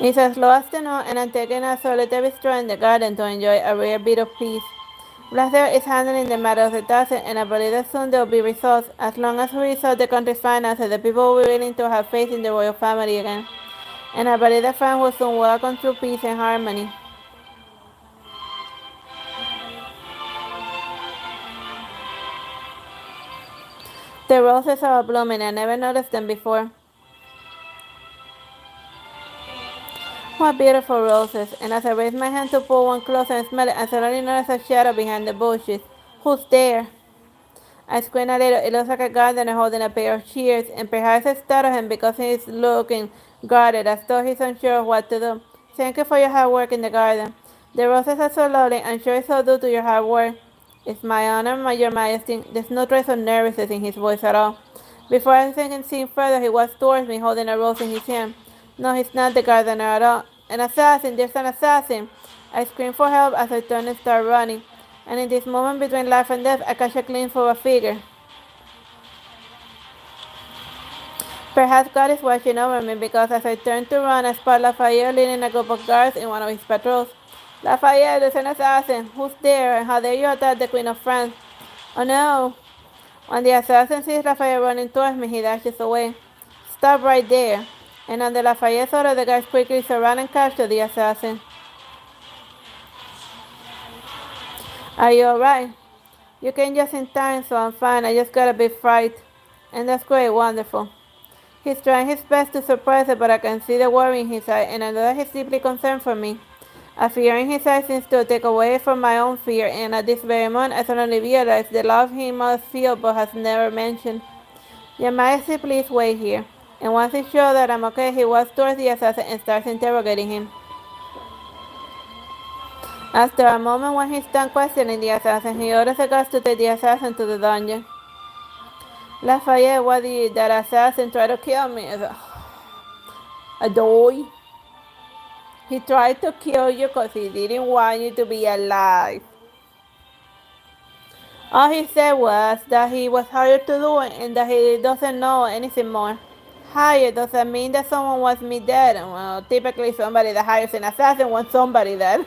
Speaker 1: It's a slow afternoon, and I'm taking a solitary stroll in the garden to enjoy a rare bit of peace. Blaster is handling the matter of the dozen, and I believe that soon there will be results. As long as we resolve the country's finances, the people will be willing to have faith in the royal family again. And I believe that France will soon welcome true peace and harmony. The roses are blooming. I never noticed them before. What beautiful roses. And as I raise my hand to pull one closer and smell it, I suddenly notice a shadow behind the bushes. Who's there? I squint a little. It looks like a gardener holding a pair of shears, and perhaps I startle him because he's looking guarded, as though he's unsure of what to do. Thank you for your hard work in the garden. The roses are so lovely. I'm sure it's all due to your hard work. It's my honor, Your Majesty. There's no trace of nervousness in his voice at all. Before I can see further, he walks towards me, holding a rose in his hand. No, he's not the gardener at all. An assassin! There's an assassin! I scream for help as I turn and start running. And in this moment between life and death, I catch a glimpse of a figure. Perhaps God is watching over me, because as I turn to run, I spot Lafayette leading a group of guards in one of his patrols. Lafayette, there's an assassin. Who's there? And how dare you attack the Queen of France? Oh no! When the assassin sees Lafayette running towards me, he dashes away. Stop right there. And under Lafayette's order, the guards quickly surround and capture the assassin. Are you alright? You came just in time, so I'm fine. I just got a bit frightened. And that's great, wonderful. He's trying his best to suppress it, but I can see the worry in his eye, and I know that he's deeply concerned for me. A fear in his eyes seems to take away from my own fear, and at this very moment I suddenly realize the love he must feel but has never mentioned. Your Majesty, please wait here. And once he's sure that I'm okay, he walks towards the assassin and starts interrogating him. After a moment, when he's done questioning the assassin, he orders the guards to take the assassin to the dungeon. Lafayette, why did that assassin try to kill me? A doy. He tried to kill you because he didn't want you to be alive. All he said was that he was hired to do it and that he doesn't know anything more. Hired doesn't mean that someone wants me dead. Well, typically somebody that hires an assassin wants somebody dead.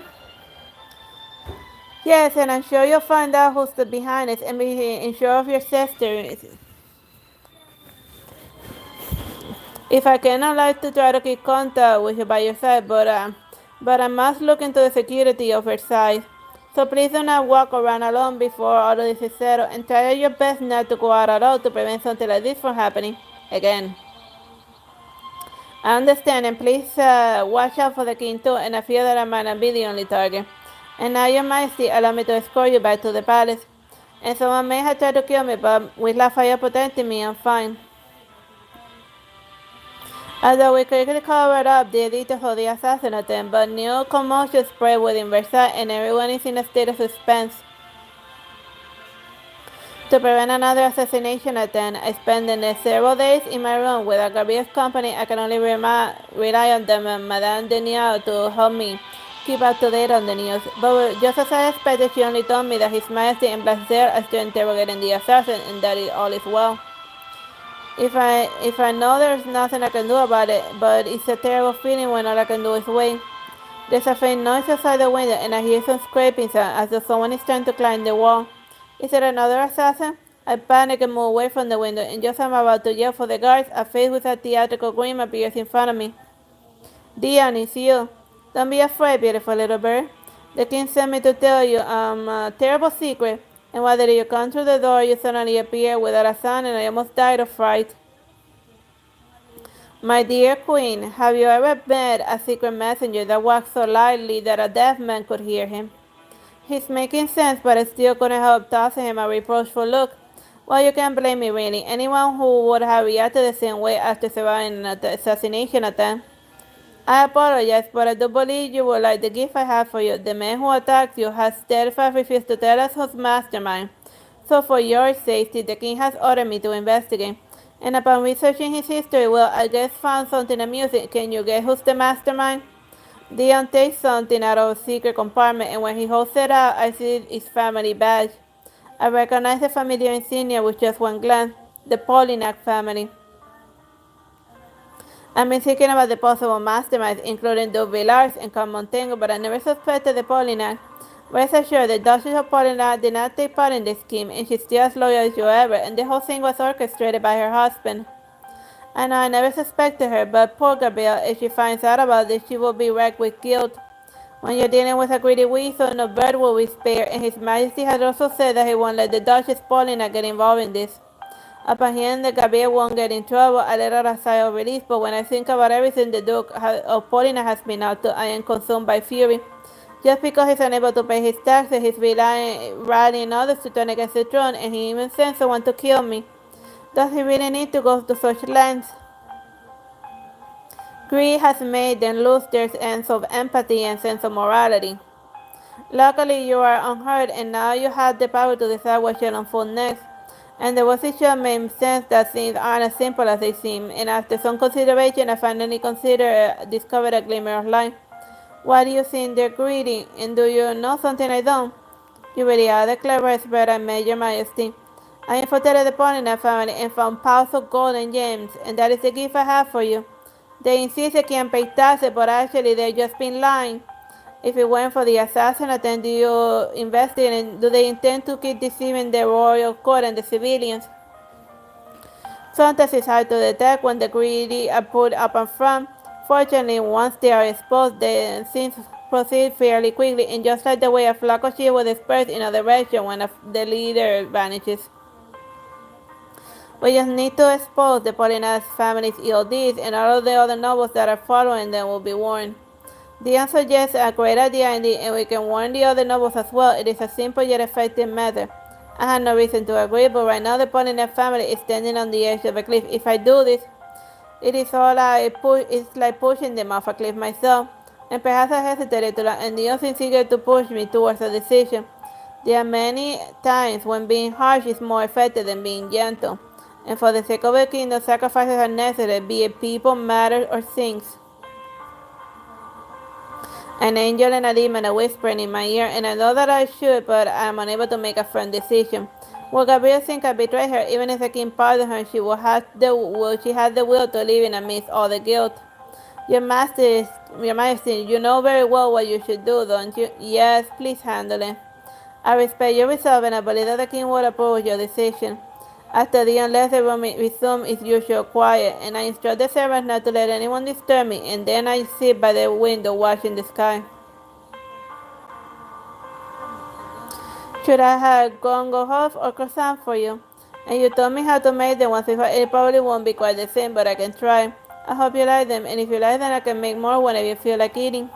Speaker 1: Yes, and I'm sure you'll find out who's behind it and be sure of your sister. If I cannot like to try to keep contact with you by your side, but I must look into the security of her side. So please do not walk around alone before all of this is settled, and try your best not to go out at all to prevent something like this from happening again. I understand, and please watch out for the king too, and I fear that I might not be the only target. And now, Your Majesty, allow me to escort you back to the palace. And someone may have tried to kill me, but with Lafayette protecting me, I'm fine. Although we quickly covered up the details of the assassin attempt, but new commotion spread within Versailles, and everyone is in a state of suspense. To prevent another assassination attempt, I spent the next several days in my room with Gabriel's company. I can only rely on them and Madame Denial to help me keep up to date on the news. But just as I expected, she only told me that His Majesty and Blazer are still interrogating the assassin and that all is well. If I know there's nothing I can do about it, but it's a terrible feeling when all I can do is wait. There's a faint noise outside the window, and I hear some scraping sound as though someone is trying to climb the wall. Is it another assassin? I panic and move away from the window, and just as I'm about to yell for the guards, a face with a theatrical grin appears in front of me. Dion, it's you. Don't be afraid, beautiful little bird. The king sent me to tell you a terrible secret, and while you come through the door, you suddenly appear without a sound, and I almost died of fright. My dear queen, have you ever met a secret messenger that walks so lightly that a deaf man could hear him? He's making sense, but I still couldn't help tossing him a reproachful look. Well, you can't blame me, really. Anyone who would have reacted the same way after surviving an assassination attempt. I apologize, but I do believe you would like the gift I have for you. The man who attacked you has steadfastly refused to tell us who's mastermind. So for your safety, the king has ordered me to investigate. And upon researching his history, well, I guess found something amusing. Can you guess who's the mastermind? Dion takes something out of a secret compartment, and when he holds it out, I see his family badge. I recognize the familiar insignia with just one glance, the Polignac family. I've been thinking about the possible masterminds, including Duke Villars and Count Montego, but I never suspected the Polignac. Rest assured, the Duchess of Polignac did not take part in this scheme, and she's still as loyal as you ever, and the whole thing was orchestrated by her husband. I know I never suspected her, but poor Gabrielle, if she finds out about this, she will be wrecked with guilt. When you're dealing with a greedy weasel, no bird will be spared, and His Majesty has also said that he won't let the Duchess Paulina get involved in this. Upon hearing that Gabrielle won't get in trouble, I let out a sigh of relief, but when I think about everything the Duke of Paulina has been up to, I am consumed by fury. Just because he's unable to pay his taxes, he's rallying others to turn against the throne, and he even sent someone to kill me. Does he really need to go to such lengths? Greed has made them lose their sense of empathy and sense of morality. Luckily, you are unhurt, and now you have the power to decide what shall unfold next. And the decision made sense that things aren't as simple as they seem, and after some consideration, I finally discovered a glimmer of light. Why do you think they're greedy, and do you know something I don't? You really are the cleverest bird I met, Your Majesty. I infiltrated the Polina family and found piles of gold and gems, and that is the gift I have for you. They insist they can't pay taxes, but actually they've just been lying. If it weren't for the assassin attempt, do you investigate and do they intend to keep deceiving the royal court and the civilians? Sometimes it's hard to detect when the greedy are put up in front. Fortunately, once they are exposed, the things proceed fairly quickly, and just like the way a flock of sheep will disperse in a direction when the leader vanishes. We just need to expose the Polina's family's ill deeds, and all of the other nobles that are following them will be warned. Dion suggests a great idea indeed, and we can warn the other nobles as well. It is a simple yet effective method. I have no reason to agree, but right now the Polina family is standing on the edge of a cliff. If I do this, it's like pushing them off a cliff myself. And perhaps I hesitated too long, and Dion seems eager to push me towards a decision. There are many times when being harsh is more effective than being gentle. And for the sake of the kingdom, sacrifices are necessary, be it people, matters, or things. An angel and a demon are whispering in my ear, and I know that I should, but I am unable to make a firm decision. Will Gabrielle think I betrayed her? Even if the king pardoned her, she has the will to live in amidst all the guilt. Your Majesty, you know very well what you should do, don't you? Yes, please handle it. I respect your resolve, and I believe that the king will approve your decision. After Dion left the room, it resumed its usual quiet, and I instruct the servants not to let anyone disturb me, and then I sit by the window watching the sky. Should I have gongo hof or croissant for you? And you told me how to make them once before. It probably won't be quite the same, but I can try. I hope you like them, and if you like them, I can make more whenever you feel like eating.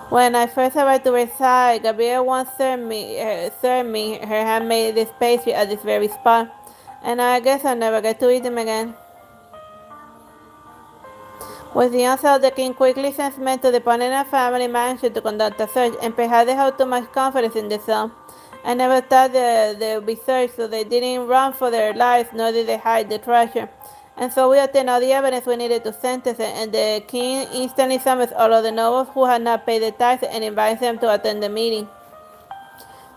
Speaker 1: When I first arrived to Versailles, Gabrielle once served me her handmade pastry at this very spot, and I guess I'll never get to eat them again. With the onset, the king quickly sent men to the Panena family mansion to conduct a search, and perhaps they had too much confidence in themselves. I never thought they would be searched, so they didn't run for their lives, nor did they hide the treasure. And so we obtained all the evidence we needed to sentence it, and the king instantly summons all of the nobles who had not paid the taxes and invites them to attend the meeting.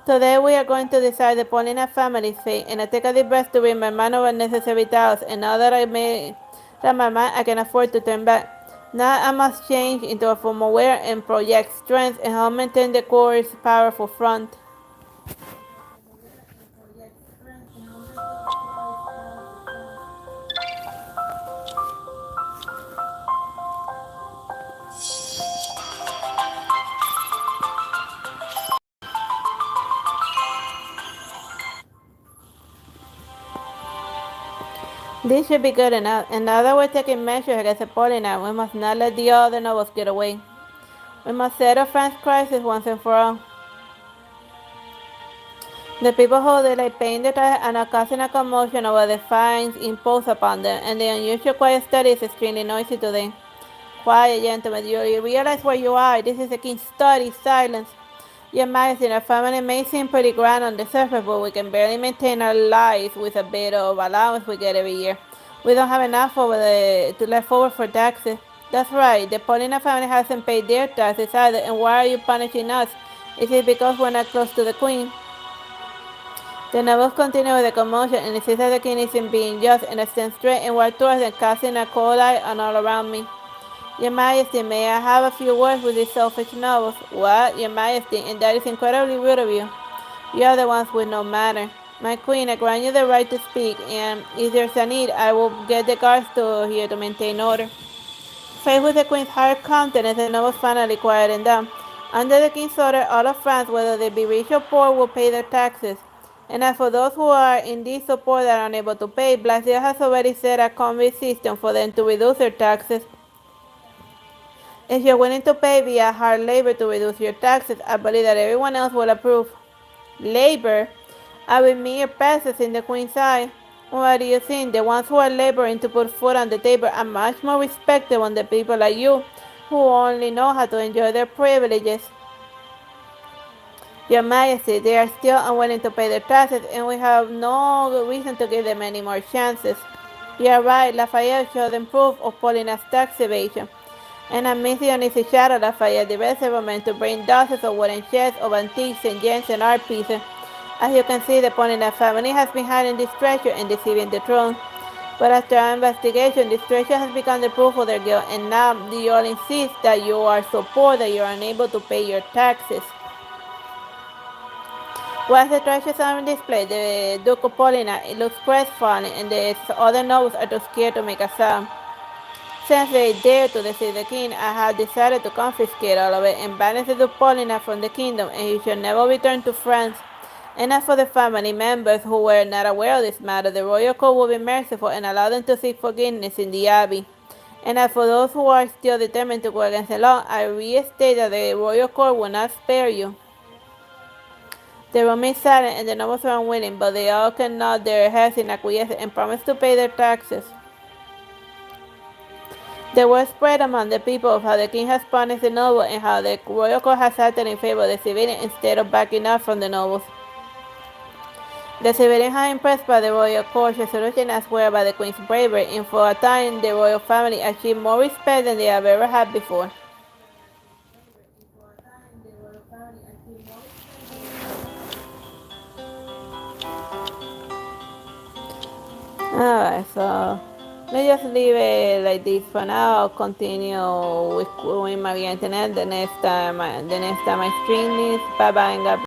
Speaker 1: Today we are going to decide the Paulina family's fate, and I take a deep breath to read my mind of unnecessary doubts, and now that I made up my mind, I can afford to turn back. Now I must change into a form aware and project strength and help maintain the core's powerful front. This should be good enough, and now that we're taking measures against Apollina, we must not let the other nobles get away. We must settle France's crisis once and for all. The people who delay paying their taxes are now causing a commotion over the fines imposed upon them, and the unusual quiet study is extremely noisy today. Quiet, gentlemen, you realize where you are. This is a king's study. Silence. Your Majesty, our family may seem pretty grand on the surface, but we can barely maintain our lives with a bit of allowance we get every year. We don't have enough to left over for taxes. That's right, the Paulina family hasn't paid their taxes either, and why are you punishing us? Is it because we're not close to the Queen? The nobles continue with the commotion, and it seems that the king isn't being just, and I stand straight and walk towards them, casting a cold eye on all around me. Your Majesty, may I have a few words with these selfish nobles? What? Your Majesty, and that is incredibly rude of you. You are the ones with no manner. My queen, I grant you the right to speak, and if there's a need, I will get the guards here to maintain order. Faced with the queen's hard countenance, the nobles finally quieted down. Under the king's order, all of France, whether they be rich or poor, will pay their taxes. And as for those who are indeed so poor that are unable to pay, Blasio has already set a convict system for them to reduce their taxes. If you're willing to pay via hard labor to reduce your taxes, I believe that everyone else will approve. Labor? Are we mere peasants in the Queen's eye? What do you think? The ones who are laboring to put food on the table are much more respectable than the people like you, who only know how to enjoy their privileges. Your Majesty, they are still unwilling to pay their taxes, and we have no reason to give them any more chances. You are right, Lafayette showed them proof of Paulina's tax evasion. And amidst the uneasy shadow, Lafayette directs several to bring dozens of wooden chests of antiques and gems and art pieces. As you can see, the Paulina family has been hiding this treasure and deceiving the throne. But after our investigation, this treasure has become the proof of their guilt, and now they all insist that you are so poor that you are unable to pay your taxes. While the treasures are on display, the Duke of Paulina looks crestfallen, and the other nobles are too scared to make a sound. Since they dare to deceive the king, I have decided to confiscate all of it and banish the Duke Paulina from the kingdom, and he shall never return to France. And as for the family members who were not aware of this matter, the royal court will be merciful and allow them to seek forgiveness in the abbey. And as for those who are still determined to go against the law, I restate that the royal court will not spare you. The room is silent and the nobles are unwilling, but they all can nod their heads in acquiescence and promise to pay their taxes. The word spread among the people of how the king has punished the noble and how the royal court has acted in favor of the civilians instead of backing up from the nobles. The civilians are impressed by the royal court's resolution as well by the queen's bravery, and for a time the royal family achieved more respect than they have ever had before. Alright, so let's just leave it like this for now. I'll continue with Maria Internet the next time I stream this. Bye bye and God bless.